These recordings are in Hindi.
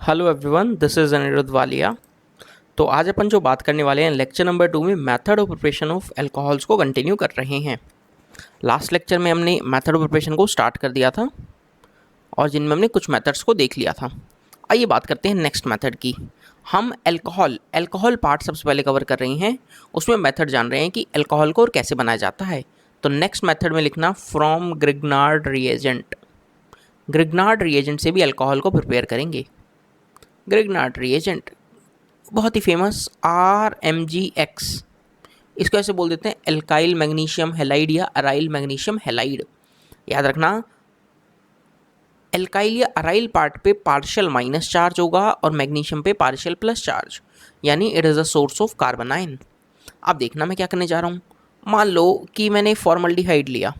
Hello everyone, this is Anirudh Walia. तो आज अपन जो बात करने वाले हैं लेक्चर नंबर 2 में method of preparation of alcohols को कंटिन्यू कर रहे हैं। लास्ट लेक्चर में हमने मेथड ऑफ प्रिपरेशन को स्टार्ट कर दिया था और जिनमें हमने कुछ मेथड्स को देख लिया था। आइए बात करते हैं नेक्स्ट मेथड की। हम अल्कोहल पार्ट सबसे पहले कवर कर रहे हैं, उसमें मेथड जान रहे हैं कि अल्कोहल को और कैसे बनाया जाता है। तो नेक्स्ट मेथड में लिखना from Grignard reagent. Grignard reagent से भी अल्कोहल को प्रिपेयर करेंगे। ग्रिग्नार्ड रिएजेंट बहुत ही फेमस RMgX, इसको ऐसे बोल देते हैं एल्काइल मैग्नीशियम हैलाइड या अराइल मैग्नीशियम हैलाइड। याद रखना, एल्काइल या अराइल पार्ट पे पार्शियल माइनस चार्ज होगा और मैग्नीशियम पे पार्शियल प्लस चार्ज, यानी it is a source of carbon ion. अब देखना मैं क्या करने जा रहा हूँ। मान लो कि मैंने फॉर्मल्डिहाइड लिया,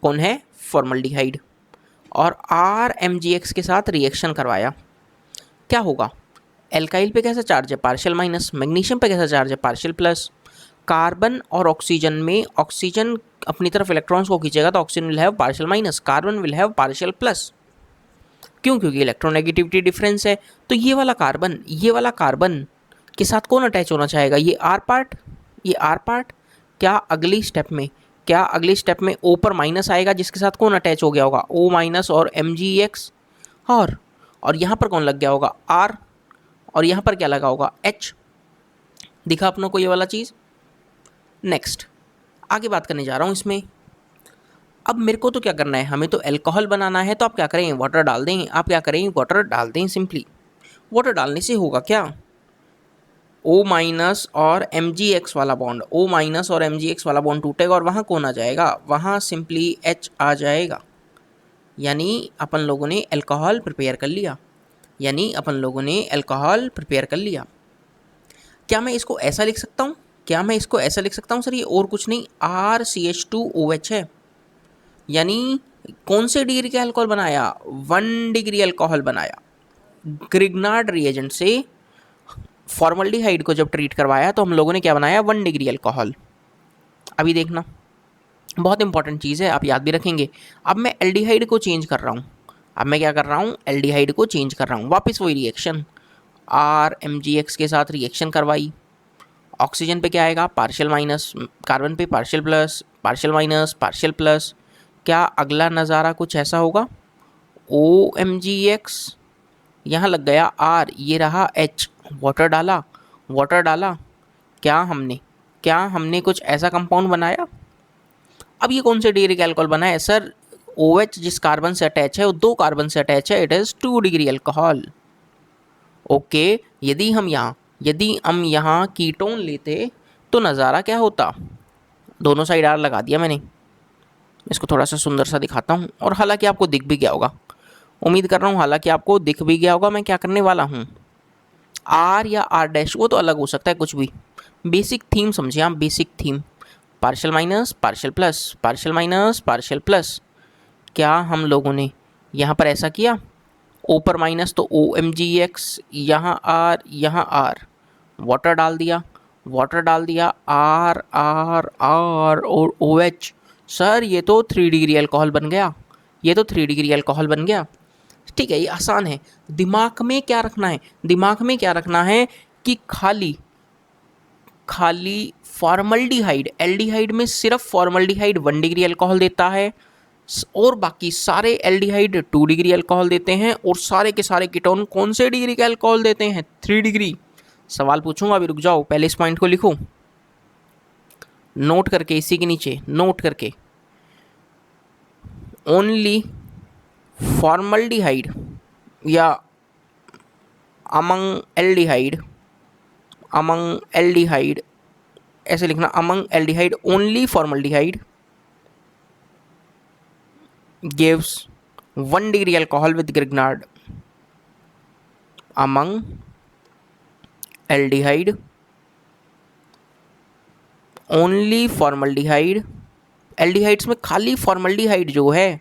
कौन है फॉर्मल्डिहाइड, और RMgX के साथ रिएक्शन करवाया। क्या होगा? एल्काइल पे कैसा चार्ज है? Partial minus. मैग्नीशियम पे कैसा चार्ज है? Partial plus. कार्बन और ऑक्सीजन में ऑक्सीजन अपनी तरफ इलेक्ट्रॉन्स को खींचेगा तो oxygen will have partial minus, carbon will have partial plus. क्यों? क्योंकि इलेक्ट्रोनेगेटिविटी डिफरेंस है। तो ये वाला कार्बन के साथ कौन अटैच होना चाहेगा? ये आर पार्ट। क्या अगली स्टेप में ओ पर माइनस आएगा, जिसके साथ कौन अटैच हो गया होगा? ओ माइनस और MgX। और यहाँ पर कौन लग गया होगा? आर। और यहाँ पर क्या लगा होगा? H। दिखा अपनों को ये वाला चीज़। नेक्स्ट आगे बात करने जा रहा हूँ इसमें। अब मेरे को तो क्या करना है, हमें तो अल्कोहल बनाना है, तो आप क्या करें? वाटर डाल दें। सिंपली वाटर डालने से होगा क्या? O माइनस और MgX वाला बॉन्ड टूटेगा और वहाँ कौन आ जाएगा? वहाँ सिंपली H आ जाएगा। यानी अपन लोगों ने अल्कोहल प्रिपेयर कर लिया। क्या मैं इसको ऐसा लिख सकता हूँ? सर ये और कुछ नहीं, RCH2OH है। यानी कौन से डिग्री का अल्कोहल बनाया? 1 डिग्री अल्कोहल बनाया। ग्रिग्नार्ड रिएजेंट से फॉर्मल्डिहाइड को जब ट्रीट करवाया तो हम लोगों ने क्या बनाया? 1 डिग्री अल्कोहल। अभी देखना, बहुत इंपॉर्टेंट चीज़ है, आप याद भी रखेंगे। अब मैं एल्डिहाइड को चेंज कर रहा हूँ। वापस वही रिएक्शन, RMgX के साथ रिएक्शन करवाई। ऑक्सीजन पे क्या आएगा? Partial minus. कार्बन पे partial plus, partial minus, partial plus. क्या अगला नज़ारा कुछ ऐसा होगा? OMgX, यहाँ लग गया R, ये रहा H। वाटर डाला। क्या हमने कुछ ऐसा कंपाउंड बनाया? अब ये कौन से डिग्री का अल्कोहल बना है? सर OH जिस कार्बन से अटैच है वो 2 कार्बन से अटैच है, it is 2 degree alcohol. Okay, यदि हम यहाँ कीटोन लेते तो नज़ारा क्या होता? दोनों साइड R लगा दिया मैंने। इसको थोड़ा सा सुंदर सा दिखाता हूँ, और हालांकि आपको दिख भी गया होगा, उम्मीद कर रहा हूँ मैं क्या करने वाला हूँ। R या R' वो तो अलग हो सकता है कुछ भी। बेसिक थीम समझिए आप, basic theme. Partial minus, partial plus, partial minus, partial plus. क्या हम लोगों ने यहाँ पर ऐसा किया? ओ पर माइनस तो OMgX, यहाँ R, वाटर डाल दिया, R और OH। सर ये तो 3 डिग्री अल्कोहल बन गया। ठीक है, ये आसान है। दिमाग में क्या रखना है कि खाली फॉर्मल्डिहाइड, एल्डिहाइड में सिर्फ फॉर्मल्डिहाइड 1 डिग्री अल्कोहल देता है, और बाकी सारे एल्डिहाइड 2 डिग्री अल्कोहल देते हैं, और सारे के सारे कीटोन कौन से डिग्री का अल्कोहल देते हैं? 3 डिग्री। सवाल पूछूंगा, अभी रुक जाओ, पहले इस पॉइंट को लिखो नोट करके, इसी के नीचे नोट करके। ओनली फॉर्मल्डिहाइड या अमंग एल्डिहाइड, ऐसे लिखना, among aldehyde only formaldehyde gives 1 degree alcohol with Grignard. Among aldehyde only formaldehyde, aldehydes में खाली फॉर्मल्डिहाइड जो है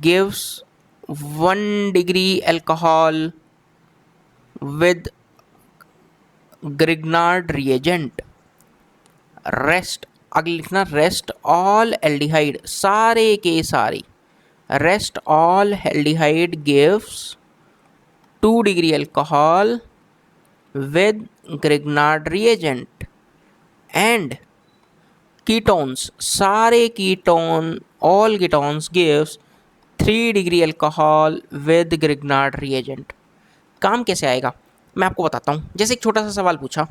gives 1 degree alcohol with Grignard reagent. Rest, आगे लिखना रेस्ट ऑल एल्डिहाइड, सारे के सारे, rest all aldehyde gives 2 degree alcohol with Grignard reagent and ketones, सारे ketone, all ketones gives 3 degree alcohol with Grignard reagent। काम कैसे आएगा मैं आपको बताता हूँ। जैसे एक छोटा सा सवाल पूछा,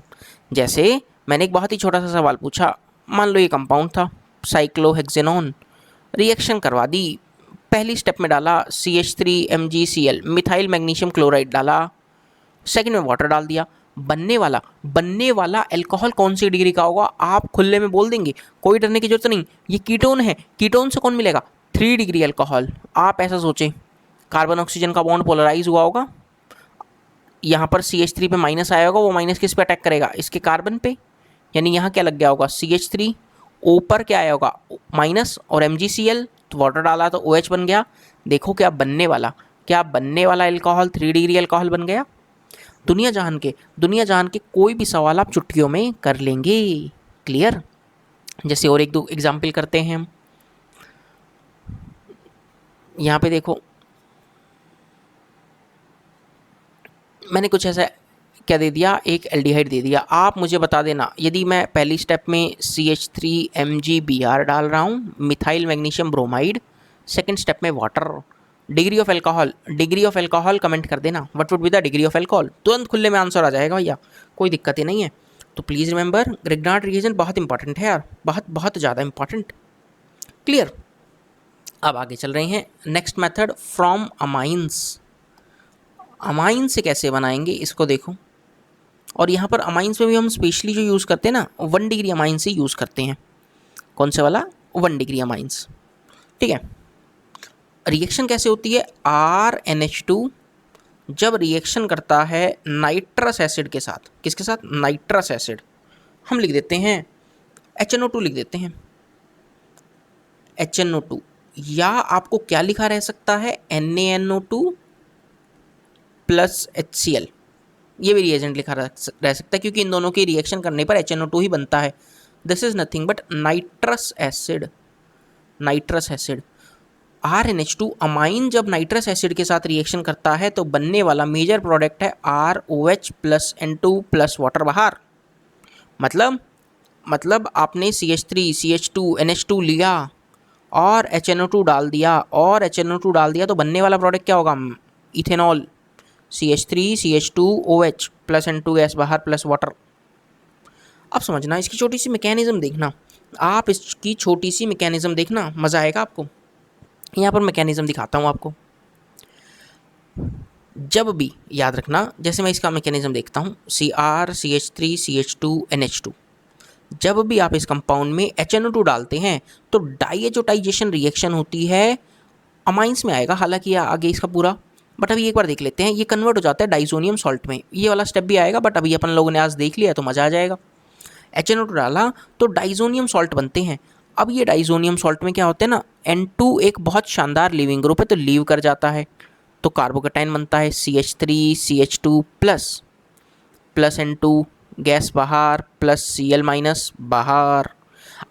जैसे मैंने एक बहुत ही छोटा सा सवाल पूछा, मान लो ये कंपाउंड था साइक्लोहेक्सेनोन, रिएक्शन करवा दी, पहली स्टेप में डाला CH3MgCl मिथाइल मैग्नीशियम क्लोराइड डाला, सेकंड में वाटर डाल दिया, बनने वाला अल्कोहल कौन सी डिग्री का होगा आप खुले में बोल देंगे, कोई डरने की जरूरत नहीं। ये कीटोन है, कीटोन से कौन मिलेगा 3 डिग्री अल्कोहल। आप ऐसा सोचें, कार्बन ऑक्सीजन का बॉन्ड पोलराइज हुआ होगा, यहाँ पर CH3 पे माइनस आया होगा, वो माइनस किस पे अटैक करेगा, इसके कार्बन पे, यानी यहाँ क्या लग गया होगा CH3, ऊपर क्या आया होगा माइनस और MgCl, तो वाटर डाला तो OH बन गया। देखो क्या बनने वाला अल्कोहल 3 डिग्री अल्कोहल बन गया। दुनिया जहान के कोई भी सवाल आप चुटकियों में कर लेंगे। क्लियर। जैसे और एक दो एग्जाम्पल करते हैं हम। यहाँ पे देखो मैंने कुछ ऐसा क्या दे दिया, एक एल्डिहाइड दे दिया। आप मुझे बता देना, यदि मैं पहली स्टेप में CH3MgBr डाल रहा हूँ, methyl magnesium bromide, second step में water, degree of alcohol comment कर देना, what would be the degree of alcohol. तुरंत खुले में आंसर आ जाएगा भैया, कोई दिक्कत ही नहीं है। तो प्लीज़ रिमेंबर ग्रिग्नार्ड रिएजेंट बहुत इंपॉर्टेंट है यार, बहुत ज़्यादा इंपॉर्टेंट। क्लियर। अब आगे चल रहे हैं, next method from amines. Amine से कैसे बनाएंगे इसको देखो, और यहाँ पर अमाइंस में भी हम स्पेशली जो यूज़ करते हैं ना 1 डिग्री अमाइन से यूज़ करते हैं। कौन से वाला 1 डिग्री अमाइंस, ठीक है। रिएक्शन कैसे होती है, RNH2 जब रिएक्शन करता है नाइट्रस एसिड के साथ, किसके साथ, नाइट्रस एसिड, हम लिख देते हैं HNO2 लिख देते हैं, HNO2, या आपको क्या लिखा रह सकता है NaNO2 प्लस HCl, ये भी रिएजेंट लिखा रह सकता है, क्योंकि इन दोनों के रिएक्शन करने पर HNO2 ही बनता है। This is nothing but nitrous acid. RNH2 amine जब नाइट्रस एसिड के साथ रिएक्शन करता है तो बनने वाला मेजर प्रोडक्ट है ROH plus N2 plus water बाहर। मतलब आपने CH3 CH2 NH2 लिया और HNO2 डाल दिया, तो बनने वाला प्रोडक्ट क्या होगा, ethanol, CH3 CH2OH plus N2 gas बाहर प्लस वाटर। अब समझना इसकी छोटी सी मैकेनिज्म देखना, आप इसकी छोटी सी मैकेनिज्म देखना, मज़ा आएगा आपको। यहाँ पर मैकेनिज्म दिखाता हूँ आपको। जब भी याद रखना, जैसे मैं इसका मैकेनिज्म देखता हूँ, Cr CH3 CH2 NH2, जब भी आप इस कंपाउंड में HNO2 डालते हैं तो डाइएजोटाइजेशन रिएक्शन होती है, अमाइंस में आएगा हालांकि आगे इसका पूरा, बट अभी एक बार देख लेते हैं। ये कन्वर्ट हो जाता है डाइजोनियम सॉल्ट में, ये वाला स्टेप भी आएगा बट अभी अपन लोगों ने आज देख लिया तो मज़ा आ जाएगा। HNO2 डाला तो डाइजोनियम सॉल्ट बनते हैं। अब ये डाइजोनियम सॉल्ट में क्या होता है ना, N2 एक बहुत शानदार लीविंग ग्रुप है तो लीव कर जाता है, तो कार्बोकेटाइन बनता है CH3 CH2 plus N2 gas बाहर प्लस Cl माइनस बाहर।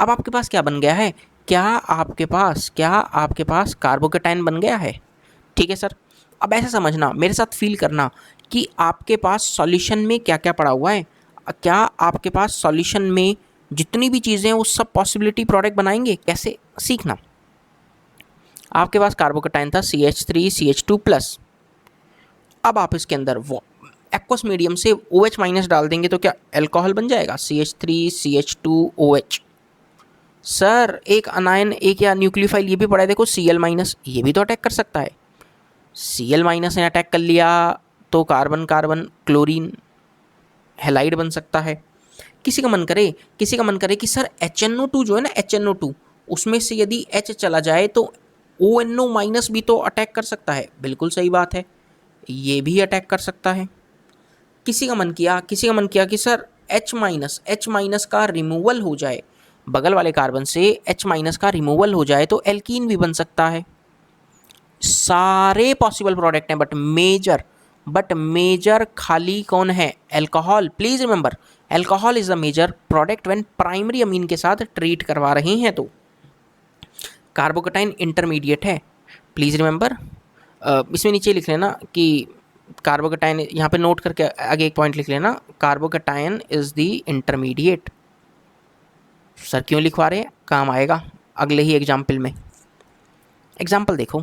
अब आपके पास क्या बन गया है, क्या आपके पास कार्बोकेटाइन बन गया है, ठीक है सर। अब ऐसा समझना, मेरे साथ फील करना कि आपके पास सॉल्यूशन में क्या क्या पड़ा हुआ है। क्या आपके पास सॉल्यूशन में जितनी भी चीज़ें हैं वो सब पॉसिबिलिटी प्रोडक्ट बनाएंगे, कैसे सीखना। आपके पास कार्बोकेटाइन था CH3 CH2 प्लस, अब आप इसके अंदर वो एक्वस मीडियम से OH माइनस डाल देंगे तो क्या अल्कोहल बन जाएगा, CH3 CH2OH। सर एक अनायन, एक या न्यूक्लियोफाइल ये भी पड़ा है देखो, Cl माइनस, ये भी तो अटैक कर सकता है। Cl माइनस ने अटैक कर लिया तो कार्बन क्लोरीन हेलाइड बन सकता है। किसी का मन करे कि सर HNO2 जो है ना, HNO2 उसमें से यदि H चला जाए तो ONO माइनस भी तो अटैक कर सकता है। बिल्कुल सही बात है, ये भी अटैक कर सकता है। किसी का मन किया कि सर H माइनस का रिमूवल हो जाए, बगल वाले कार्बन से H माइनस का रिमूवल हो जाए तो एल्कीन भी बन सकता है। सारे पॉसिबल प्रोडक्ट हैं बट मेजर खाली कौन है, alcohol. Please remember alcohol is the major product when primary amine के साथ ट्रीट करवा रहे हैं तो कार्बोकेटाइन इंटरमीडिएट है। प्लीज रिमेंबर इसमें नीचे लिख लेना कि कार्बोकेटाइन यहाँ पे नोट करके आगे एक पॉइंट लिख लेना, carbocation is the intermediate. Sir क्यों लिखवा रहे हैं, काम आएगा अगले ही एग्जाम्पल में। एग्जाम्पल देखो,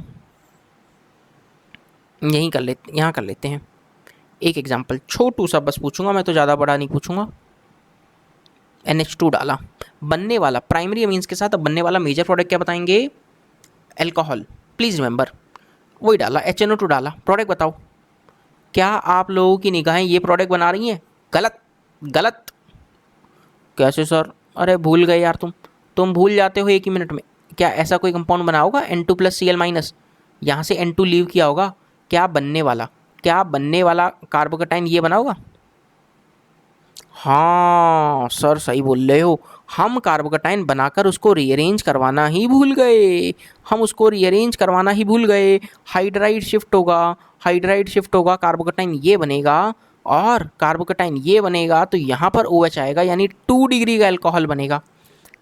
यहीं कर लेते, यहाँ कर लेते हैं एक एग्जाम्पल, छोटू सा बस पूछूंगा मैं, तो ज़्यादा बड़ा नहीं पूछूंगा। NH2 डाला, बनने वाला प्राइमरी अमीन्स के साथ अब बनने वाला मेजर प्रोडक्ट क्या बताएंगे, एल्कोहल। प्लीज़ रिमेंबर, वही डाला, HNO2 डाला, प्रोडक्ट बताओ। क्या आप लोगों की निगाहें ये प्रोडक्ट बना रही हैं? गलत, गलत। कैसे सर? अरे भूल गए यार, तुम भूल जाते हो एक ही मिनट में। क्या ऐसा कोई कंपाउंड बना होगा N2 + Cl-, यहाँ से N2 लीव किया होगा? क्या बनने वाला कार्बोकेटाइन ये बना होगा? हाँ सर सही बोल रहे हो, हम कार्बोकेटाइन बनाकर उसको रीअरेंज करवाना ही भूल गए, हाइड्राइड शिफ्ट होगा, कार्बोकेटाइन ये बनेगा और कार्बोकेटाइन ये बनेगा, तो यहाँ पर OH आएगा, यानी 2 डिग्री का अल्कोहल बनेगा।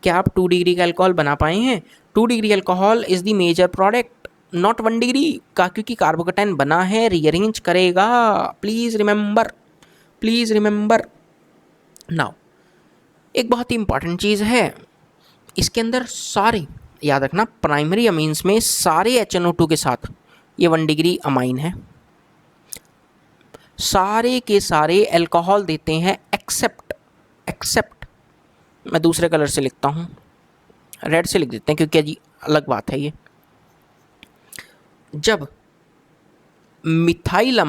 क्या आप 2 डिग्री का अल्कोहल बना पाए हैं? 2 degree alcohol is the major product, not 1 degree का, क्योंकि कार्बोकेटाइन बना है, रीअरेंज करेगा। Please remember now. एक बहुत ही इंपॉर्टेंट चीज़ है, इसके अंदर सारे याद रखना, प्राइमरी अमीन्स में सारे HNO2 के साथ ये 1 डिग्री अमाइन है, सारे के सारे अल्कोहल देते हैं एक्सेप्ट मैं दूसरे कलर से लिखता हूँ, रेड से लिख देते हैं क्योंकि जी अलग बात है ये। जब मिथाइल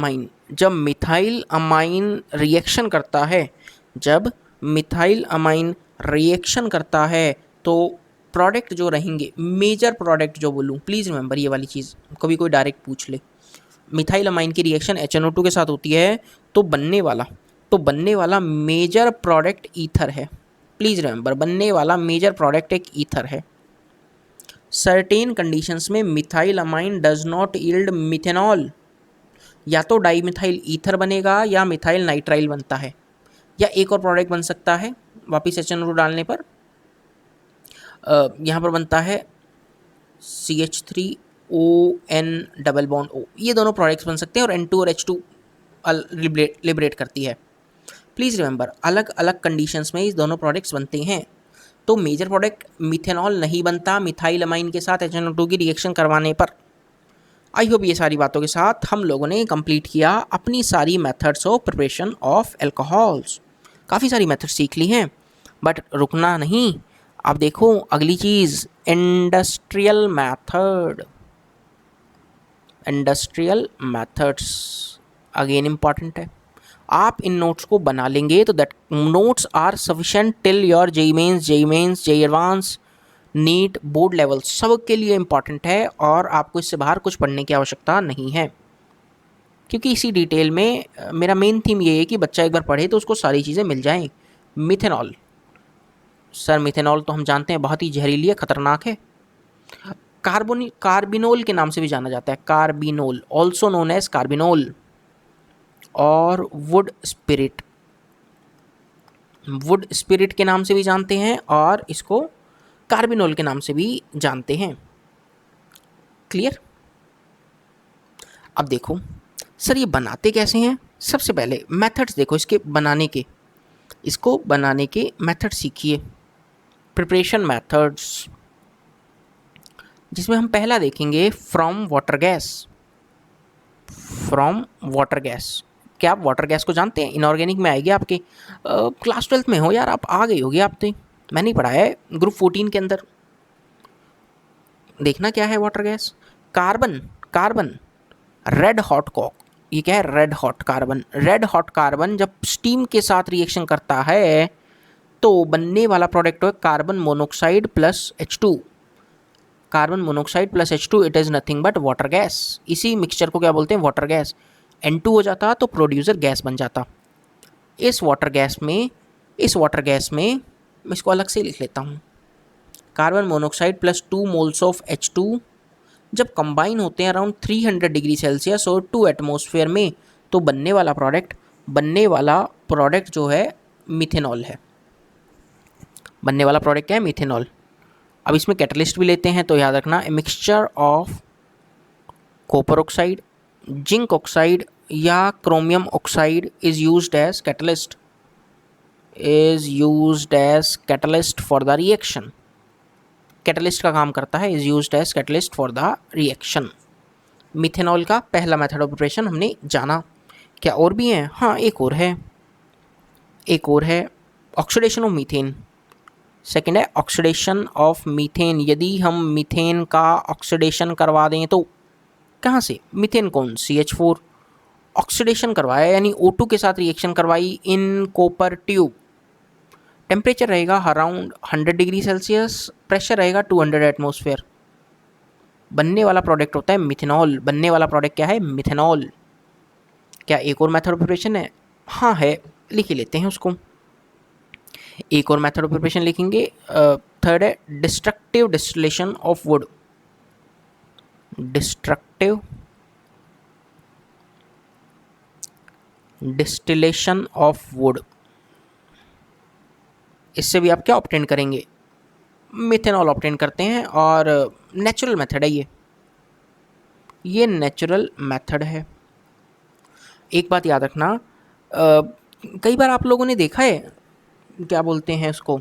अमाइन रिएक्शन करता है, तो प्रोडक्ट जो रहेंगे, मेजर प्रोडक्ट जो बोलूँ, प्लीज़ रिमेंबर ये वाली चीज़, कभी कोई डायरेक्ट पूछ ले, मिथाइल अमाइन की रिएक्शन HNO2 के साथ होती है, तो बनने वाला मेजर प्रोडक्ट ईथर है। प्लीज़ रिमेंबर, बनने वाला मेजर प्रोडक्ट एक ईथर है। सर्टेन कंडीशंस में methyl amine does not yield methanol, या तो डाईमिथाइल ईथर बनेगा या मिथाइल नाइट्राइल बनता है, या एक और प्रोडक्ट बन सकता है वापिस HNO2 डालने पर, यहाँ पर बनता है CH3ON डबल बॉन्ड O, ये दोनों प्रोडक्ट्स बन सकते हैं, और N2 और H2 लिबरेट करती है। प्लीज़ रिमेंबर, अलग अलग कंडीशंस में इस दोनों प्रोडक्ट्स बनते हैं, तो मेजर प्रोडक्ट मिथेनॉल नहीं बनता मिथाइल अमाइन के साथ HNO2 की रिएक्शन करवाने पर। आई होप ये सारी बातों के साथ हम लोगों ने कंप्लीट किया अपनी सारी methods of preparation of alcohols. काफ़ी सारी मेथड्स सीख ली हैं, बट रुकना नहीं, अब देखो अगली चीज़, इंडस्ट्रियल मेथड्स अगेन इम्पॉर्टेंट है। आप इन नोट्स को बना लेंगे तो that notes are sufficient till your JEE mains, JEE advance, NEET, board level, सब के लिए इम्पॉर्टेंट है, और आपको इससे बाहर कुछ पढ़ने की आवश्यकता नहीं है, क्योंकि इसी डिटेल में मेरा मेन थीम ये है कि बच्चा एक बार पढ़े तो उसको सारी चीज़ें मिल जाएं। मिथेनॉल, सर मिथेनॉल तो हम जानते हैं बहुत ही जहरीली है, ख़तरनाक है। कार्बिनोल के नाम से भी जाना जाता है, carbinol, also known as carbinol, और वुड स्पिरिट के नाम से भी जानते हैं, और इसको कार्बिनोल के नाम से भी जानते हैं। क्लियर? अब देखो सर ये बनाते कैसे हैं, सबसे पहले मेथड्स देखो इसको बनाने के मेथड सीखिए, प्रिपरेशन मेथड्स, जिसमें हम पहला देखेंगे फ्रॉम वाटर गैस। क्या आप वाटर गैस को जानते हैं? इनऑर्गेनिक में आएगी आपके, क्लास 12 में हो यार, आप आ गई होगी, आप तो, मैंने पढ़ा है ग्रुप 14 के अंदर। देखना क्या है water gas, carbon red hot coke, ये क्या है, रेड हॉट कार्बन जब स्टीम के साथ रिएक्शन करता है तो बनने वाला प्रोडक्ट है carbon monoxide plus H2, it is nothing but water gas. इसी मिक्सचर को क्या बोलते हैं, वाटर गैस। N2 हो जाता तो प्रोड्यूसर गैस बन जाता। इस वाटर गैस में मैं इसको अलग से लिख लेता हूँ, carbon monoxide plus 2 moles of H2 जब कंबाइन होते हैं अराउंड 300 डिग्री सेल्सियस और 2 एटमॉस्फेयर में, तो बनने वाला प्रोडक्ट जो है मिथेनॉल है। बनने वाला प्रोडक्ट क्या है, मिथेनॉल। अब इसमें कैटलिस्ट भी लेते हैं, तो याद रखना mixture of copper oxide, zinc oxide या chromium oxide is used as catalyst for the reaction. Catalyst का काम करता है, is used as catalyst for the reaction. Methanol का पहला मेथड ऑफ प्रिपरेशन हमने जाना। क्या और भी हैं? हाँ, एक और है ऑक्सीडेशन ऑफ मीथेन। सेकेंड है ऑक्सीडेशन ऑफ मीथेन। यदि हम मीथेन का ऑक्सीडेशन करवा दें तो कहाँ से? मीथेन कौन? CH4 ऑक्सीडेशन करवाया यानी O2 के साथ रिएक्शन करवाई इन कॉपर ट्यूब। टेम्परेचर रहेगा अराउंड 100 डिग्री सेल्सियस, प्रेशर रहेगा 200 एटमॉस्फेयर। बनने वाला प्रोडक्ट होता है मिथेनॉल। बनने वाला प्रोडक्ट क्या है? मिथेनॉल। क्या एक और मेथड ऑफ प्रिपरेशन है? हाँ है, लिख ही लेते हैं उसको। एक और मेथड ऑफ प्रिपरेशन लिखेंगे। थर्ड है destructive distillation of would. Destructive distillation of would. इससे भी आप क्या ऑब्टेन करेंगे? मिथेनॉल ऑब्टेन करते हैं और नेचुरल मेथड है ये नेचुरल मेथड है। एक बात याद रखना, कई बार आप लोगों ने देखा है, क्या बोलते हैं इसको,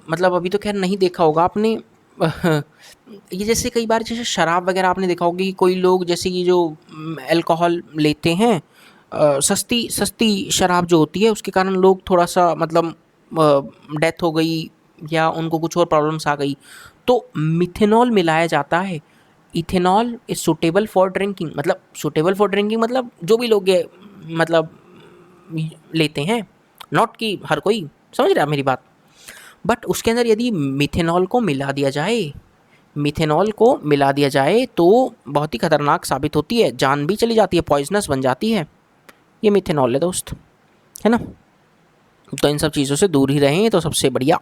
मतलब अभी तो खैर नहीं देखा होगा आपने, ये जैसे कई बार जैसे शराब वगैरह आपने देखा होगा कि कोई लोग जैसे ये जो अल्कोहल लेते हैं, सस्ती सस्ती शराब जो होती है उसके कारण लोग थोड़ा सा मतलब डेथ हो गई या उनको कुछ और प्रॉब्लम्स आ गई, तो मिथेनॉल मिलाया जाता है। Ethanol is suitable for drinking, मतलब सुटेबल फॉर ड्रिंकिंग मतलब जो भी लोग ये मतलब लेते हैं, नॉट कि हर कोई, समझ रहे आप मेरी बात। बट उसके अंदर यदि मिथेनॉल को मिला दिया जाए तो बहुत ही खतरनाक साबित होती है, जान भी चली जाती है, पॉइजनस बन जाती है। ये मिथेनॉल है दोस्त, है ना। तो इन सब चीज़ों से दूर ही रहें तो सबसे बढ़िया।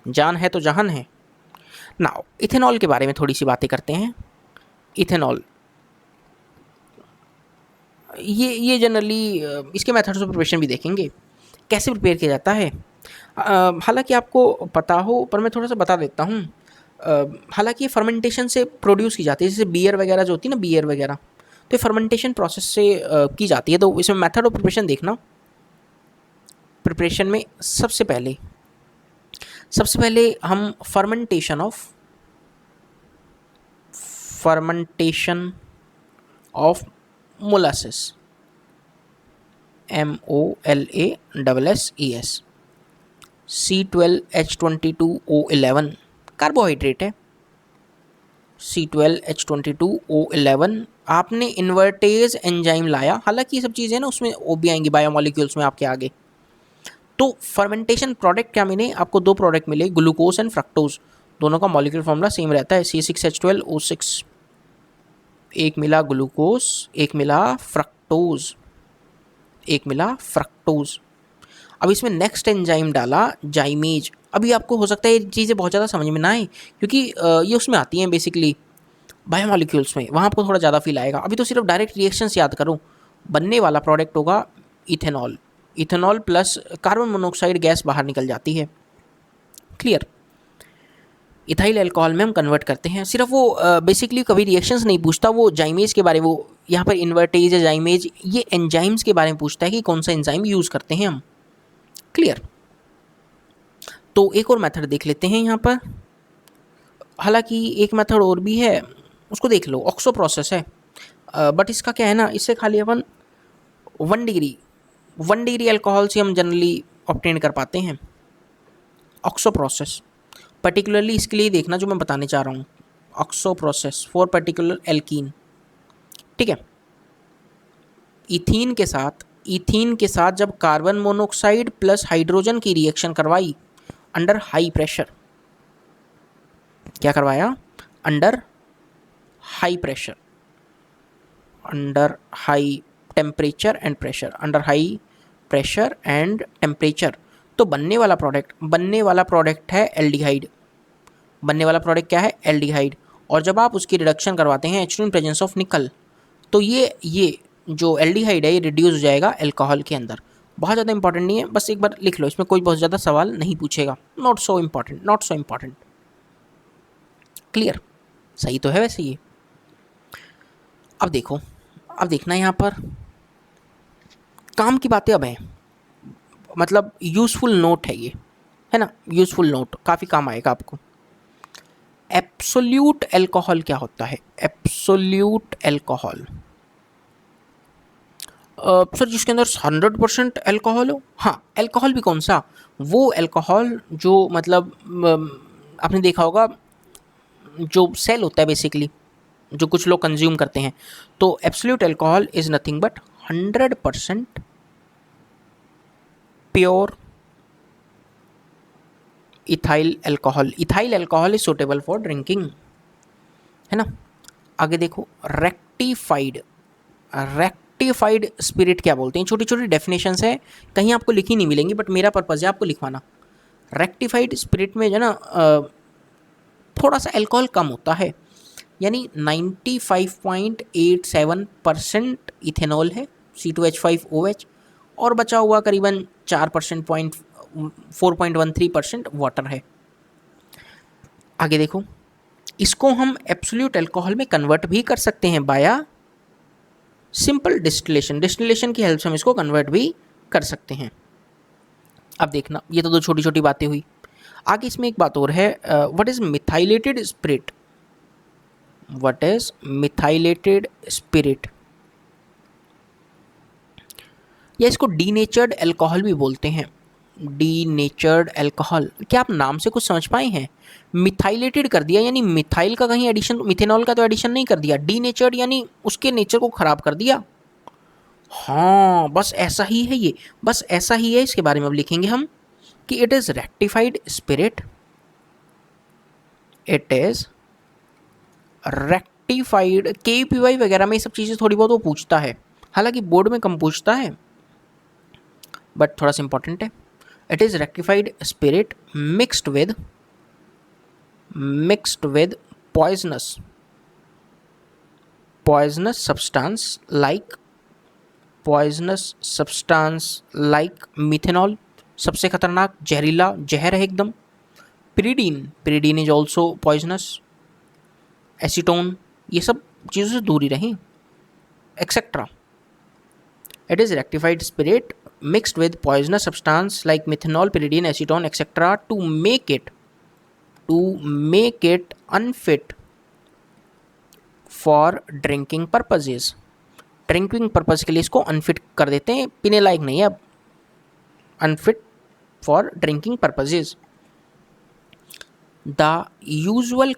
जान है तो जहान है। नाउ इथेनॉल के बारे में थोड़ी सी बातें करते हैं। इथेनॉल ये जनरली इसके मेथड्स ऑफ प्रिपरेशन भी देखेंगे, कैसे प्रिपेयर किया जाता है। हालांकि आपको पता हो पर मैं थोड़ा सा बता देता हूँ। हालांकि ये फर्मेंटेशन से प्रोड्यूस की जाती है, जैसे बियर वगैरह जो होती है ना, बियर वगैरह, तो ये फर्मेंटेशन प्रोसेस से की जाती है। तो इसमें मेथड ऑफ प्रिपरेशन देखना। प्रिपरेशन में सबसे पहले हम fermentation of molasses, MOLASSES, C12H22O11 carbohydrate है। C12H22O11 आपने इन्वर्टेज एंजाइम लाया, हालांकि ये सब चीज़ें ना उसमें वो भी आएंगी बायोमोलिक्यूल्स में आपके आगे। तो फर्मेंटेशन प्रोडक्ट क्या मिले आपको? दो प्रोडक्ट मिले, ग्लूकोज एंड फ्रक्टोज। दोनों का मॉलिक्यूलर फॉर्मूला सेम रहता है, C6H12O6। एक मिला ग्लूकोज, एक मिला फ्रक्टोज। अब इसमें नेक्स्ट एंजाइम डाला जाइमेज। अभी आपको हो सकता है ये चीज़ें बहुत ज़्यादा समझ में ना आए क्योंकि ये उसमें आती हैं बेसिकली बायोमोलिक्यूल्स में, वहाँ आपको थोड़ा ज़्यादा फील आएगा। अभी तो सिर्फ डायरेक्ट रिएक्शंस याद करो। बनने वाला प्रोडक्ट होगा ethanol plus carbon monoxide gas बाहर निकल जाती है। क्लियर। इथाइल अल्कोहल में हम कन्वर्ट करते हैं। सिर्फ वो बेसिकली कभी रिएक्शंस नहीं पूछता, वो जाइमेज के बारे में, वो यहाँ पर इन्वर्टेज या जाइमेज, ये एंजाइम्स के बारे में पूछता है कि कौन सा एंजाइम यूज़ करते हैं हम। क्लियर। तो एक और मेथड देख लेते हैं यहाँ पर। हालांकि एक मेथड और भी है, उसको देख लो, ऑक्सो प्रोसेस है। बट इसका क्या है ना, इससे खाली अपन 1 डिग्री अल्कोहल से हम जनरली ऑब्टेन कर पाते हैं। ऑक्सो प्रोसेस पर्टिकुलरली इसके लिए देखना जो मैं बताने चाह रहा हूँ, oxo process for particular alkene. ठीक है। इथीन के साथ जब कार्बन मोनोऑक्साइड प्लस हाइड्रोजन की रिएक्शन करवाई अंडर हाई प्रेशर, क्या करवाया? Under high temperature and pressure, तो बनने वाला प्रोडक्ट है एल्डिहाइड। बनने वाला प्रोडक्ट क्या है? एल्डिहाइड। और जब आप उसकी रिडक्शन करवाते हैं H2 इन प्रेजेंस ऑफ निकल, तो ये जो एल्डिहाइड है ये रिड्यूस हो जाएगा अल्कोहल के अंदर। बहुत ज़्यादा इंपॉर्टेंट नहीं है, बस एक बार लिख लो, इसमें कोई बहुत ज़्यादा सवाल नहीं पूछेगा। Not so important. क्लियर। सही तो है वैसे ये। अब देखो, अब देखना यहाँ पर काम की बातें अब हैं, मतलब यूज़फुल नोट है ये, है ना, यूज़फुल नोट काफ़ी काम आएगा आपको। एब्सोल्यूट अल्कोहल क्या होता है? एब्सोल्यूट अल्कोहल सर जिसके अंदर 100% अल्कोहल हो। हाँ, अल्कोहल भी कौन सा, वो अल्कोहल जो मतलब आपने देखा होगा जो सेल होता है बेसिकली, जो कुछ लोग कंज्यूम करते हैं। तो absolute alcohol is nothing but 100% pure ethyl alcohol. Ethyl alcohol is suitable for drinking, है ना। आगे देखो, रेक्टिफाइड। रेक्टिफाइड स्पिरिट क्या बोलते हैं? छोटी छोटी डेफिनेशंस है, कहीं आपको लिखी नहीं मिलेंगी, बट मेरा पर्पज़ है आपको लिखवाना। रेक्टिफाइड स्पिरिट में जो है ना थोड़ा सा अल्कोहल कम होता है, यानी 95.87% इथेनॉल है, C2H5OH, और बचा हुआ करीबन 4% 4.13% वाटर है। आगे देखो, इसको हम एब्सोल्यूट अल्कोहल में कन्वर्ट भी कर सकते हैं बाया सिंपल डिस्टिलेशन। डिस्टिलेशन की हेल्प से हम इसको कन्वर्ट भी कर सकते हैं। अब देखना, ये तो दो छोटी छोटी बातें हुई। आगे इसमें एक बात और है, what is methylated spirit? What is methylated spirit? या इसको डीनेचर्ड अल्कोहल भी बोलते हैं। डीनेचर्ड अल्कोहल, क्या आप नाम से कुछ समझ पाए हैं? मिथाइलेटेड कर दिया यानी मिथाइल का कहीं एडिशन, मिथेनॉल का तो एडिशन नहीं कर दिया। डीनेचर्ड यानी उसके नेचर को खराब कर दिया। हाँ, बस ऐसा ही है ये, बस ऐसा ही है। इसके बारे में अब लिखेंगे हम कि it is rectified spirit. It is rectified. KPY वगैरह में ये सब चीज़ें थोड़ी बहुत वो पूछता है, हालांकि बोर्ड में कम पूछता है, बट थोड़ा सा इंपॉर्टेंट है। It is rectified spirit mixed with poisonous substance like methanol. सबसे खतरनाक जहरीला जहर है एकदम। Pyridine is also poisonous. Acetone, ये सब चीज़ों से दूरी रहें, etcetera. It is rectified spirit mixed with poisonous substance like methanol, pyridine, acetone etcetera to make it unfit for drinking purposes. Drinking purpose के लिए इसको अनफिट कर देते हैं, पीने लायक नहीं है अब, unfit for drinking purposes. The usual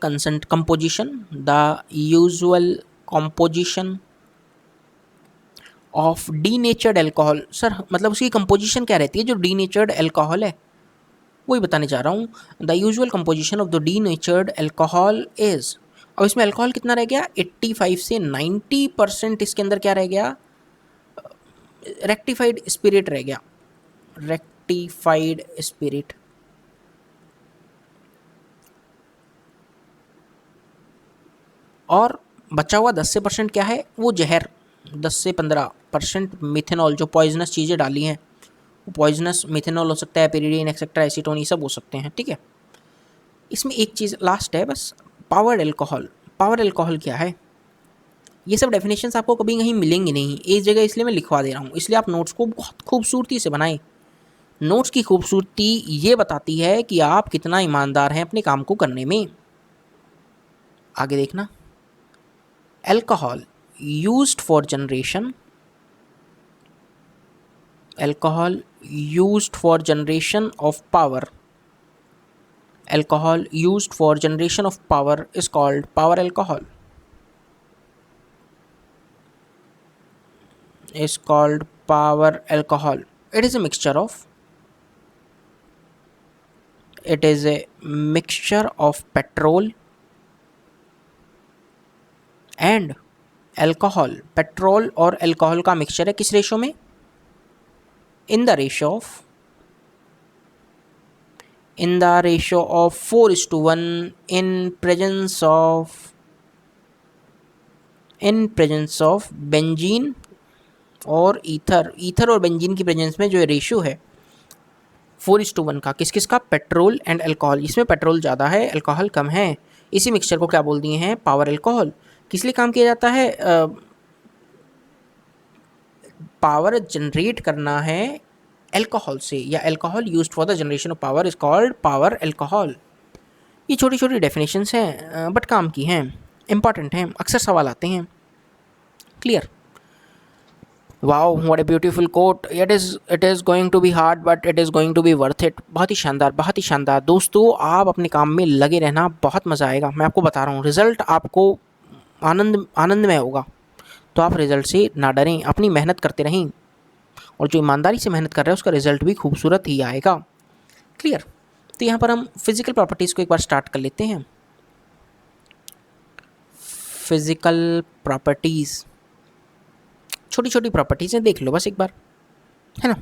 composition of denatured alcohol. Sir मतलब उसकी कंपोजिशन क्या रहती है जो डीनेचर्ड अल्कोहल है, वही बताने जा रहा हूँ। The usual composition of the denatured alcohol is, और इसमें अल्कोहल कितना रह गया? 85 से 90% इसके अंदर क्या रह गया? रेक्टिफाइड स्पिरिट रह गया। Rectified spirit. और बचा हुआ 10 से % क्या है? वो जहर। 10 से 15% मिथेनॉल, जो पॉइजनस चीज़ें डाली हैं, वो पॉइजनस मिथेनॉल हो सकता है, पिरिडीन एक्सेट्रा, एसीटोन, ये सब हो सकते हैं, ठीक है। इसमें एक चीज़ लास्ट है बस, पावर अल्कोहल। पावर अल्कोहल क्या है? ये सब डेफिनेशंस आपको कभी कहीं मिलेंगी नहीं, एक जगह, इसलिए मैं लिखवा दे रहा हूँ। इसलिए आप नोट्स को बहुत खूबसूरती से बनाएं। नोट्स की खूबसूरती ये बताती है कि आप कितना ईमानदार हैं अपने काम को करने में। आगे देखना, alcohol used for generation of power. Alcohol used for generation of power is called power alcohol. Is called power alcohol. It is a mixture of petrol and alcohol. Petrol और अल्कोहल का मिक्सचर है। किस रेशो में? in the ratio of 4:1 in presence of benzene और ईथर और बेंजीन की प्रेजेंस में जो रेशियो है 4:1 का, किस किस का? Petrol and alcohol. इसमें पेट्रोल ज़्यादा है, अल्कोहल कम है। इसी मिक्सचर को क्या बोल दिए हैं? Power alcohol. किस लिए काम किया जाता है? पावर जनरेट करना है अल्कोहल से, या alcohol used for the generation of power is called power alcohol. ये छोटी छोटी डेफिनेशंस हैं बट काम की हैं, इंपॉर्टेंट हैं, अक्सर सवाल आते हैं। Clear? Wow, what a beautiful quote. It is going to be hard but it is going to be worth it. बहुत ही शानदार, बहुत ही शानदार। दोस्तों, आप अपने काम में लगे रहना, बहुत मज़ा आएगा। मैं आपको बता रहा हूँ, रिज़ल्ट आपको आनंदमय होगा। तो आप रिज़ल्ट से ना डरें, अपनी मेहनत करते रहें, और जो ईमानदारी से मेहनत कर रहे हैं उसका रिज़ल्ट भी खूबसूरत ही आएगा। क्लियर? तो यहाँ पर हम फिज़िकल प्रॉपर्टीज़ को एक बार स्टार्ट कर लेते हैं। फिज़िकल प्रॉपर्टीज़, छोटी छोटी प्रॉपर्टीज़ हैं, देख लो बस एक बार, है ना।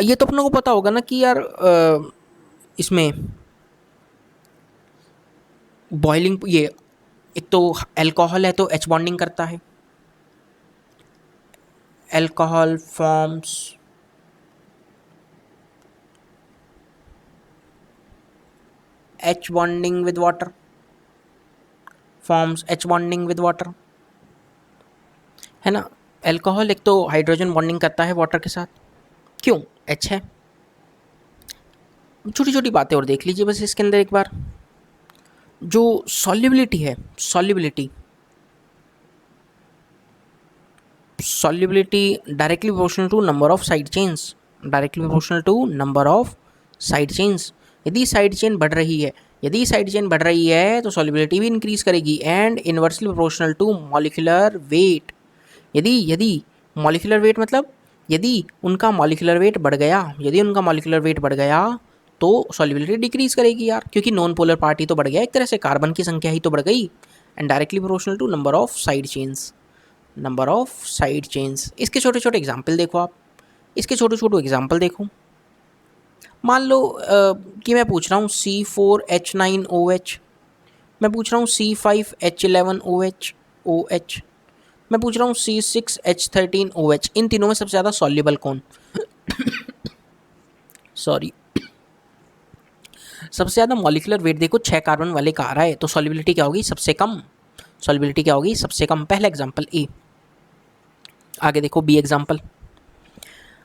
ये तो अपनों को पता होगा ना कि यार इसमें बॉइलिंग, ये एक तो अल्कोहल है तो एच बॉन्डिंग करता है, alcohol forms H bonding with water, forms H bonding with water, है ना। अल्कोहल एक तो हाइड्रोजन बॉन्डिंग करता है वाटर के साथ, क्यों? H है। छोटी छोटी बातें और देख लीजिए बस इसके अंदर एक बार। जो सॉल्युबिलिटी है, solubility directly proportional to number of side chains, directly proportional to number of side chains. यदि साइड चेन बढ़ रही है, यदि साइड चेन बढ़ रही है तो सॉल्युबिलिटी भी इंक्रीज करेगी। And inversely proportional to molecular weight. यदि मॉलिक्यूलर वेट मतलब यदि उनका मॉलिक्यूलर वेट बढ़ गया, यदि उनका मॉलिक्यूलर वेट बढ़ गया तो सॉल्युबिलिटी डिक्रीज करेगी यार, क्योंकि नॉन पोलर पार्ट ही तो बढ़ गया, एक तरह से कार्बन की संख्या ही तो बढ़ गई। And directly proportional to number of side chains, number of side chains. इसके छोटे छोटे एग्जाम्पल देखो आप, इसके छोटे छोटे एग्जाम्पल देखो। मान लो कि मैं पूछ रहा हूँ C4H9OH, मैं पूछ रहा हूँ C5H11OH, मैं पूछ रहा हूँ C6H13OH। इन तीनों में सबसे ज़्यादा सॉल्युबल कौन? सॉरी, सबसे ज़्यादा मॉलिक्यूलर वेट देखो 6 कार्बन वाले का आ रहा है, तो सॉल्युबिलिटी क्या होगी? सबसे कम। सॉल्युबिलिटी क्या होगी? सबसे कम। पहला एग्जाम्पल ए। आगे देखो बी एग्जाम्पल।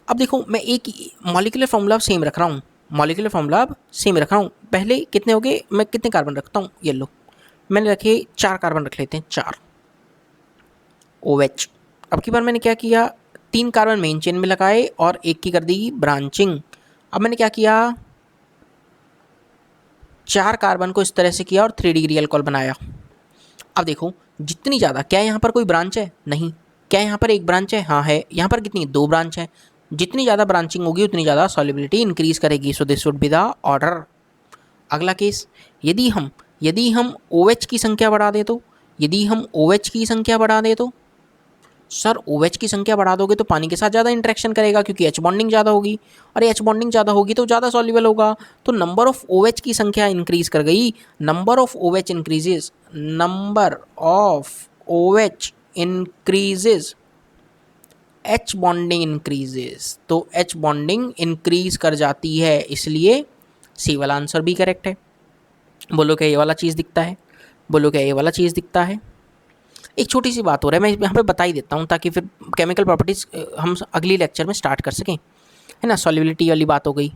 अब देखो मैं एक मॉलिक्यूलर फॉर्मूला सेम रख रहा हूँ, मॉलिक्यूलर फॉर्मूला सेम रख रहा हूँ। पहले कितने हो गए, मैं कितने कार्बन रखता हूँ, ये लो मैंने रखे 4 कार्बन रख लेते हैं, 4 OH। अब की बार मैंने क्या किया, 3 कार्बन मेन चेन में लगाए और एक की कर दी ब्रांचिंग। अब मैंने क्या किया, 4 कार्बन को इस तरह से किया और 3 डिग्री अल्कोहल बनाया। अब देखो जितनी ज़्यादा, क्या यहाँ पर कोई ब्रांच है? नहीं। क्या यहाँ पर एक ब्रांच है? हाँ है। यहाँ पर कितनी? 2 ब्रांच है। जितनी ज़्यादा ब्रांचिंग होगी उतनी ज़्यादा सॉल्युबिलिटी इंक्रीज करेगी। सो this would be the order. अगला केस, यदि हम OH की संख्या बढ़ा दे तो, यदि हम OH की संख्या बढ़ा दे तो, सर OH की संख्या बढ़ा दोगे तो पानी के साथ ज़्यादा इंटरेक्शन करेगा क्योंकि H बॉन्डिंग ज़्यादा होगी, और H बॉन्डिंग ज़्यादा होगी तो ज़्यादा सॉल्युबल होगा। तो नंबर ऑफ OH की संख्या इंक्रीज कर गई, number of OH increases, number of OH increases, H bonding increases, तो H बॉन्डिंग इंक्रीज कर जाती है, इसलिए सी वाला आंसर भी करेक्ट है। बोलो क्या ये वाला चीज़ दिखता है? बोलो क्या ये वाला चीज़ दिखता है? एक छोटी सी बात हो रहा है, मैं यहाँ पे बता ही देता हूँ ताकि फिर केमिकल प्रॉपर्टीज़ हम अगली लेक्चर में स्टार्ट कर सकें, है ना। सॉल्युबिलिटी वाली बात हो गई।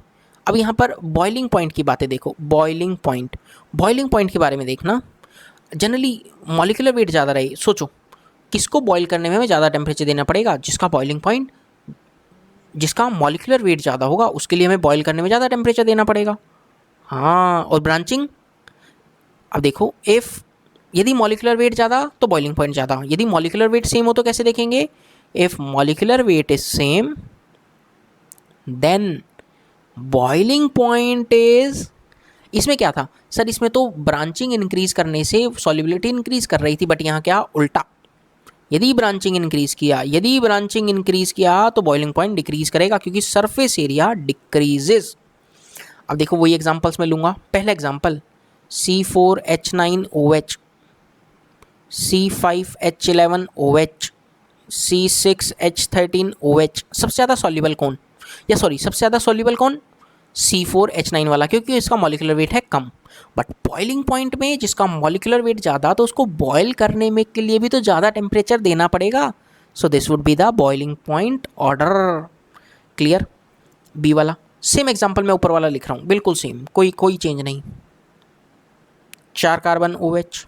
अब यहाँ पर बॉइलिंग पॉइंट की बातें देखो। बॉइलिंग पॉइंट के बारे में देखना। जनरली मॉलिक्यूलर वेट ज़्यादा रहे, सोचो किसको बॉयल करने में हमें ज़्यादा टेम्परेचर देना पड़ेगा? जिसका बॉइलिंग पॉइंट, जिसका मॉलिक्यूलर वेट ज़्यादा होगा उसके लिए हमें बॉयल करने में ज़्यादा टेम्परेचर देना पड़ेगा। हाँ, और ब्रांचिंग, अब देखो यदि मॉलिक्यूलर वेट ज़्यादा तो बॉइलिंग पॉइंट ज़्यादा, यदि मॉलिक्यूलर वेट सेम हो तो कैसे देखेंगे? If molecular weight is same then boiling point is. इसमें क्या था सर? इसमें तो ब्रांचिंग इंक्रीज करने से सॉल्युबिलिटी इंक्रीज कर रही थी, बट यहाँ क्या उल्टा, यदि ब्रांचिंग इंक्रीज किया तो बॉइलिंग पॉइंट डिक्रीज करेगा क्योंकि सरफेस एरिया डिक्रीजेज। अब देखो वही एग्जांपल्स मैं लूँगा। पहला एग्जांपल C4H9OH, C5H11OH, C6H13OH। सबसे ज़्यादा सॉल्युबल कौन, या सॉरी सबसे ज़्यादा सॉल्युबल कौन? C4H9 वाला, क्योंकि इसका मॉलिक्यूलर वेट है कम। बट बॉइलिंग पॉइंट में जिसका मॉलिक्यूलर वेट ज़्यादा, तो उसको बॉयल करने में के लिए भी तो ज़्यादा टेम्परेचर देना पड़ेगा। So this would be the boiling point order. Clear? B वाला सेम एग्जांपल मैं ऊपर वाला लिख रहा हूँ, बिल्कुल सेम, कोई चेंज नहीं। 4 कार्बन OH,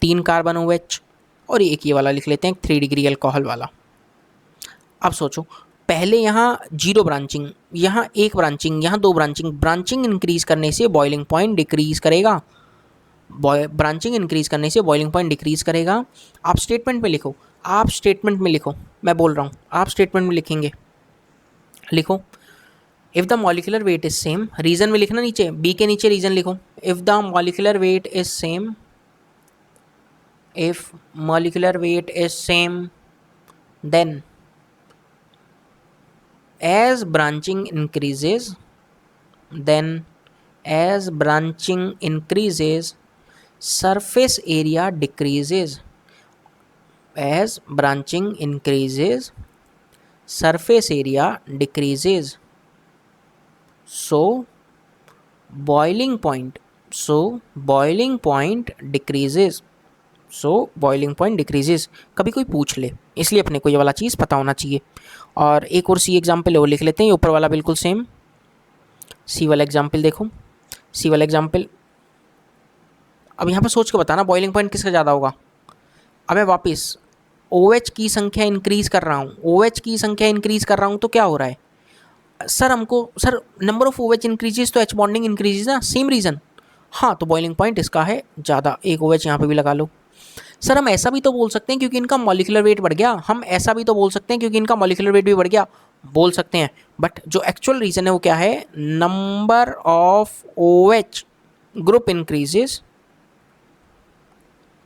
3 कार्बन OH, और एक ये वाला लिख लेते हैं 3 डिग्री अल्कोहल वाला। अब सोचो, पहले यहाँ 0 ब्रांचिंग, यहाँ 1 ब्रांचिंग, यहाँ 2 ब्रांचिंग। ब्रांचिंग इंक्रीज करने से बॉइलिंग पॉइंट डिक्रीज करेगा, ब्रांचिंग इंक्रीज करने से बॉइलिंग पॉइंट डिक्रीज करेगा। आप स्टेटमेंट में लिखो, आप स्टेटमेंट में लिखो, मैं बोल रहा हूँ, आप स्टेटमेंट में लिखेंगे। लिखो, if the molecular weight is same, reason में लिखना नीचे, बी के नीचे रीजन लिखो। If the molecular weight is same, if molecular weight is same, then as branching increases, surface area decreases. As branching increases, surface area decreases. So boiling point decreases. Boiling point decreases. कभी कोई पूछ ले, इसलिए अपने को ये वाला चीज़ पता होना चाहिए। और एक और सी एग्जाम्पल है वो लिख लेते हैं, ये ऊपर वाला बिल्कुल सेम। सी वाला एग्जाम्पल देखो, सी वाला एग्जाम्पल। अब यहाँ पर सोच के बताना बॉइलिंग पॉइंट किसका ज़्यादा होगा। अब मैं वापस OH की संख्या इंक्रीज़ कर रहा हूँ, OH की संख्या इंक्रीज़ कर रहा हूँ, तो क्या हो रहा है sir number of OH increases तो H बॉन्डिंग इंक्रीजेज ना, सेम रीज़न। हाँ, तो बॉइलिंग पॉइंट इसका है ज़्यादा। एक OH यहाँ पे भी लगा लो। सर हम ऐसा भी तो बोल सकते हैं क्योंकि इनका मॉलिक्यूलर वेट बढ़ गया, हम ऐसा भी तो बोल सकते हैं क्योंकि इनका मॉलिक्यूलर वेट भी बढ़ गया, बोल सकते हैं। बट जो एक्चुअल रीज़न है वो क्या है, number of OH group increases,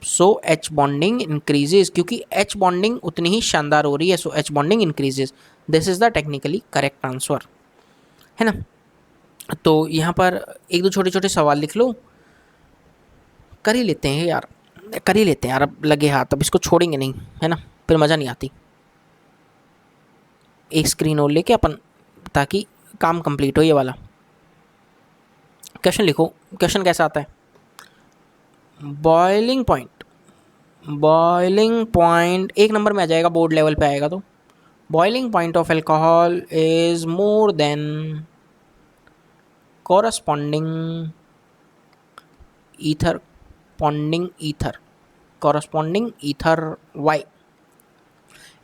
so H bonding increases, क्योंकि H बॉन्डिंग उतनी ही शानदार हो रही है, सो H bonding increases. This is the technically correct answer, है ना। तो यहाँ पर एक दो छोटे छोटे सवाल लिख लो, कर ही लेते हैं यार, कर ही लेते हैं यार, अब लगे हाथ, अब इसको छोड़ेंगे नहीं, है ना, फिर मज़ा नहीं आती। एक स्क्रीन और लेके अपन, ताकि काम कंप्लीट हो ये वाला। क्वेश्चन लिखो, क्वेश्चन कैसा आता है। बॉइलिंग पॉइंट 1 नंबर में आ जाएगा, बोर्ड लेवल पे आएगा। तो boiling point of alcohol is more than corresponding ether y।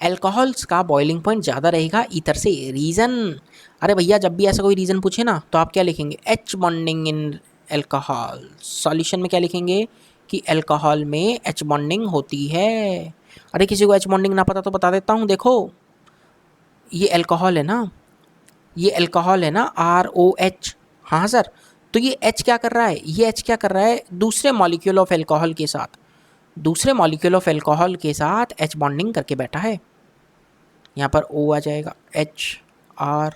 Alcohols का बॉइलिंग पॉइंट ज़्यादा रहेगा ईथर से, रीज़न। अरे भैया, जब भी ऐसा कोई रीज़न पूछे ना, तो आप क्या लिखेंगे, H bonding in alcohol. Solution में क्या लिखेंगे कि एल्कोहल में H बॉन्डिंग होती है। अरे किसी को H बॉन्डिंग ना पता तो बता देता हूँ, देखो ये एल्कोहल है ना, ये एल्कोहल है ना, ROH। हाँ सर, तो ये H क्या कर रहा है, ये H क्या कर रहा है, दूसरे मॉलिक्यूल ऑफ एल्कोहल के साथ, दूसरे मॉलिक्यूल ऑफ एल्कोहल के साथ H बॉन्डिंग करके बैठा है। यहाँ पर O आ जाएगा, H R,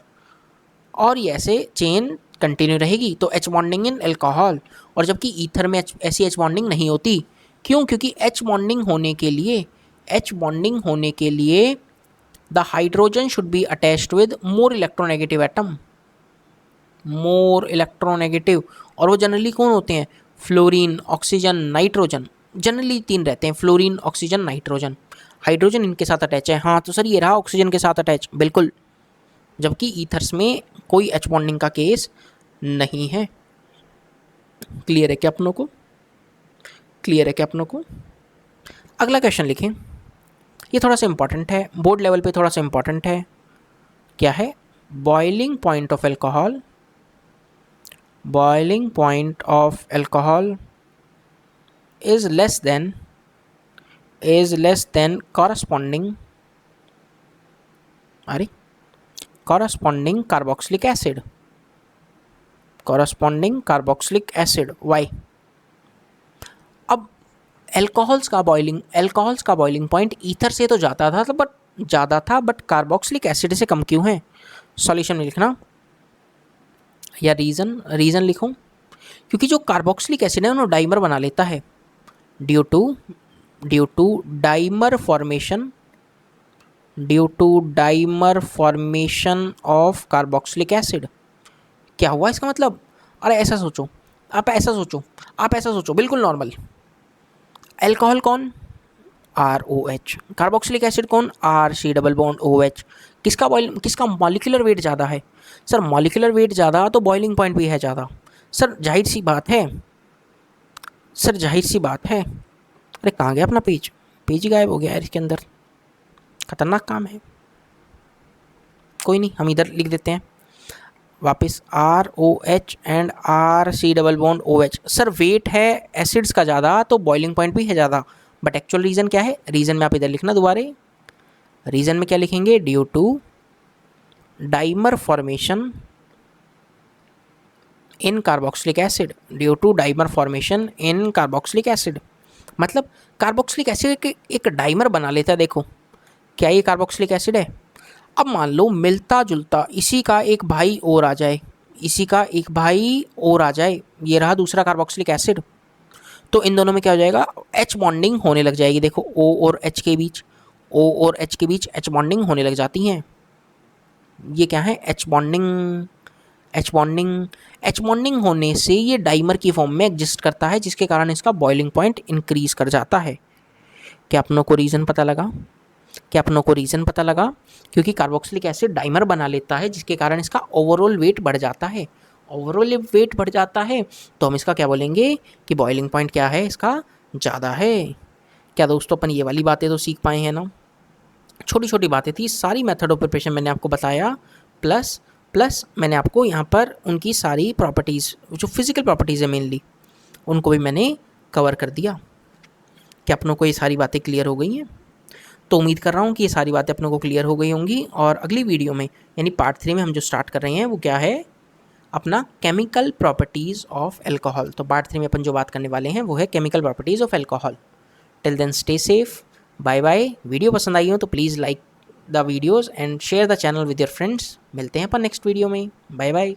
और ये ऐसे चेन कंटिन्यू रहेगी। तो H बॉन्डिंग इन एल्कोहल, और जबकि ईथर में ऐसी H बॉन्डिंग नहीं होती। क्यों? क्योंकि H बॉन्डिंग होने के लिए the hydrogen should be attached with more electronegative atom, more electronegative. और वो जनरली कौन होते हैं, फ्लोरीन, ऑक्सीजन, नाइट्रोजन। जनरली 3 रहते हैं, फ्लोरीन, ऑक्सीजन, नाइट्रोजन। हाइड्रोजन इनके साथ अटैच है। हाँ तो सर ये रहा ऑक्सीजन के साथ अटैच, बिल्कुल। जबकि ईथर्स में कोई H बॉन्डिंग का केस नहीं है। क्लियर है क्या अपनों को, क्लियर है क्या अपनों को। अगला क्वेश्चन लिखें, ये थोड़ा सा इंपॉर्टेंट है, बोर्ड लेवल पे थोड़ा सा इंपॉर्टेंट है। क्या है, boiling point of alcohol, boiling point of alcohol is less than corresponding carboxylic acid y। अब एल्कोहल्स का बॉइलिंग पॉइंट ईथर से तो ज़्यादा था, बट कार्बोक्सिलिक एसिड से कम क्यों है। सॉल्यूशन में लिखना या रीज़न लिखूं, क्योंकि जो कार्बोक्सिलिक एसिड है उन्हें डाइमर बना लेता है due to dimer formation of carboxylic acid. क्या हुआ इसका मतलब, अरे ऐसा सोचो, आप ऐसा सोचो बिल्कुल नॉर्मल। एल्कोहल कौन, ROH। कार्बोक्सिलिक एसिड कौन? RC double bond OH। किसका मॉलिक्यूलर वेट ज़्यादा है? सर मॉलिक्यूलर वेट ज़्यादा तो बॉइलिंग पॉइंट भी है ज़्यादा। सर जाहिर सी बात है, सर जाहिर सी बात है। अरे कहाँ गया अपना पेज? पेज ही गायब हो गया यार इसके अंदर, खतरनाक काम है। कोई नहीं, हम इधर लिख देते हैं वापस ROH and RC double bond OH। Sir weight है एसिड्स का ज़्यादा तो बॉइलिंग पॉइंट भी है ज़्यादा, बट एक्चुअल रीज़न क्या है? रीज़न में आप इधर लिखना दोबारे, रीज़न में क्या लिखेंगे? Due to dimer formation in carboxylic acid, due to dimer formation in carboxylic acid. मतलब कार्बोक्सिलिक एसिड के एक डाइमर बना लेता है। देखो क्या ये कार्बोक्सिलिक एसिड है? अब मान लो मिलता जुलता इसी का एक भाई और आ जाए, इसी का एक भाई और आ जाए, ये रहा दूसरा कार्बोक्सिलिक एसिड, तो इन दोनों में क्या हो जाएगा? H बॉन्डिंग होने लग जाएगी। देखो O और H के बीच, O और H के बीच H बॉन्डिंग होने लग जाती हैं। ये क्या है? H bonding. H bonding, H bonding होने से ये डाइमर की फॉर्म में एग्जिस्ट करता है, जिसके कारण इसका बॉइलिंग पॉइंट इंक्रीज कर जाता है। क्या अपनों को रीज़न पता लगा? क्या अपनों को रीज़न पता लगा? क्योंकि कार्बोक्सिलिक एसिड डाइमर बना लेता है, जिसके कारण इसका ओवरऑल वेट बढ़ जाता है। ओवरऑल वेट बढ़ जाता है तो हम इसका क्या बोलेंगे कि बॉइलिंग पॉइंट क्या है? इसका ज़्यादा है। क्या दोस्तों अपन ये वाली बातें तो सीख पाए हैं ना? छोटी छोटी बातें थी, सारी मेथड ऑफ प्रिपरेशन मैंने आपको बताया, प्लस प्लस मैंने आपको यहाँ पर उनकी सारी प्रॉपर्टीज़, जो फिजिकल प्रॉपर्टीज़ है मेनली, उनको भी मैंने कवर कर दिया। क्या अपनों को ये सारी बातें क्लियर हो गई हैं? तो उम्मीद कर रहा हूँ कि ये सारी बातें अपनों को क्लियर हो गई होंगी। और अगली वीडियो में यानी पार्ट 3 में हम जो स्टार्ट कर रहे हैं वो क्या है? अपना केमिकल प्रॉपर्टीज़ ऑफ एल्कोहल। तो पार्ट 3 में अपन जो बात करने वाले हैं वो है chemical properties of alcohol. Till then stay safe, bye bye. Video पसंद आई हो तो please like the videos and share the channel with your friends. मिलते हैं अपन नेक्स्ट वीडियो में। Bye bye.